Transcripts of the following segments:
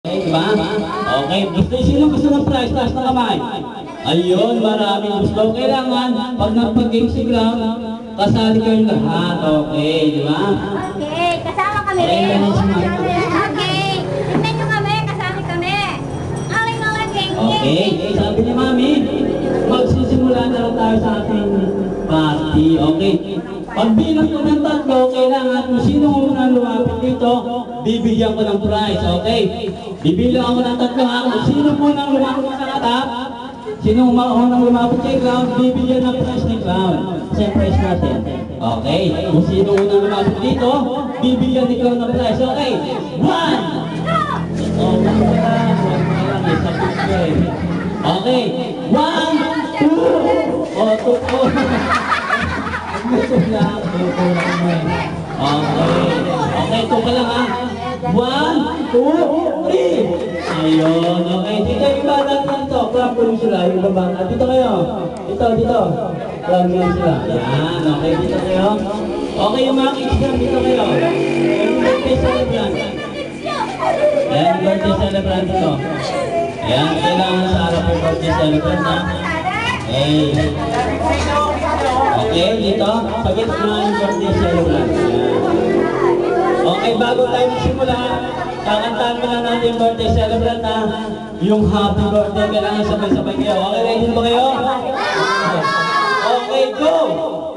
Okay, diba? Okay, sino gusto ng prize? Taas na kamay. Ayun, maraming gusto. Kailangan, pag napag-game si ground, kasali kayo lahat. Okay, diba? Okay, kasama kami rin. Okay, tignan nyo kami, kasama kami. Okay, mga gang. Okay, sabi ni Mami, magsisimula na lang tayo sa ating party. Okay, pagbilang ko ng tatlo, kailangan kung sino unang lumapit dito, bibigyan ko ng prize. Okay, bibilang ako ng tatlo ha. Kung sino unang lumapit sa katap, sino unang lumapit kay ground, bibigyan ng prize ni ground. Kasi prize natin. Okay, kung sino unang lumapit dito, bibigyan ni ground ng prize. Okay, 1! Okay, 1, 2, o, 2, okay, ito pa lang ha. 1, 2, 3. Ayun, okay. Dito yung balat nito. Clap ko sila, yung babang. Dito kayo. Dito. Clap ko sila. Yan, okay. Dito kayo. Okay, yung mga kids dyan, dito kayo. Yung birthday celebrant. Yan, birthday celebrant dito. Yan, kailangan sa harap yung birthday celebrant ha. Okay, dito. Pagit na yung birthday celebrant. Okay, bago tayo magsimula, kakantahan mo na natin yung birthday celebrant ha. Yung happy birthday, kailangan sabay-sabay kayo. Okay, ready ba kayo? Okay, go!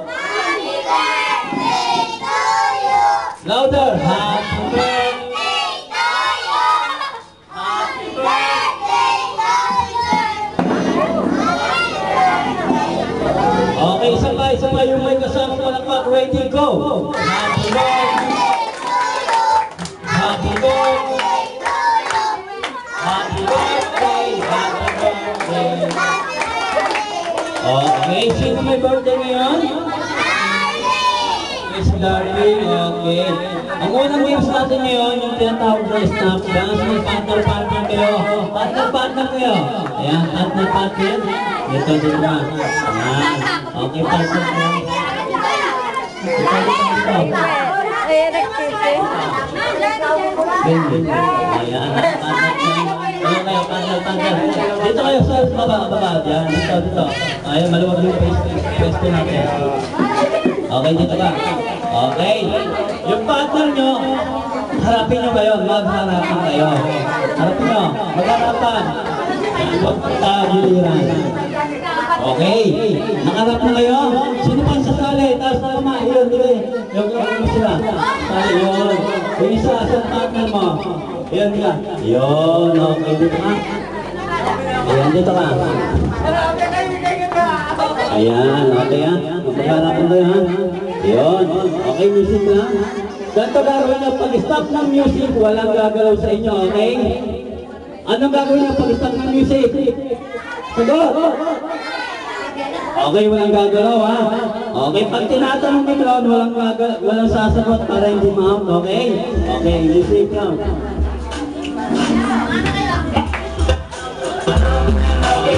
Happy birthday to you! Louder! Happy birthday! Happy birthday to you! Okay, isa pa yung may kasama palakpak. Ready, go! Happy birthday! Happy birthday! Happy birthday! Happy birthday! Okay, sino may birthday ngayon? Miss Darwin, okay. Ang unang games natin ngayon, yung tinatawag na snap dance. May partner kayo. Partner kayo. Ayan, partner. Dito na. Ayan. Okay, partner kayo. Dito. Ayan, nagtiti. Ayan, partner. Dito kayo sa baba. Ayan, dito. Ayan, maluwag yung pwesto natin. Okay, dito ka. Okay. Yung partner nyo, harapin nyo ba yun? Magharapan kayo. Harapin nyo. Magharapan. Huwag tagiliran. Okay. Nakarap na kayo. Sino pang sasali? Taas na kamay. Yun. Yung ano sila. Sali yun. Yung isa sa partner mo. Yun ka. Yun. Okay. Dito ka. Ayan. Dito ka. Ayan. Okay ha. Magharapan kayo ha. Yun. Okay, music lang. Ganito gagawin nyo. Pag-stop ng music, walang gagalaw sa inyo, okay? Anong gagawin nyo pag-stop ng music? Sagot! Okay, walang gagalaw, ha? Okay, pag tinatanong ni Clown, walang sasagot para hindi ma-out, okay? Okay, music lang. Okay,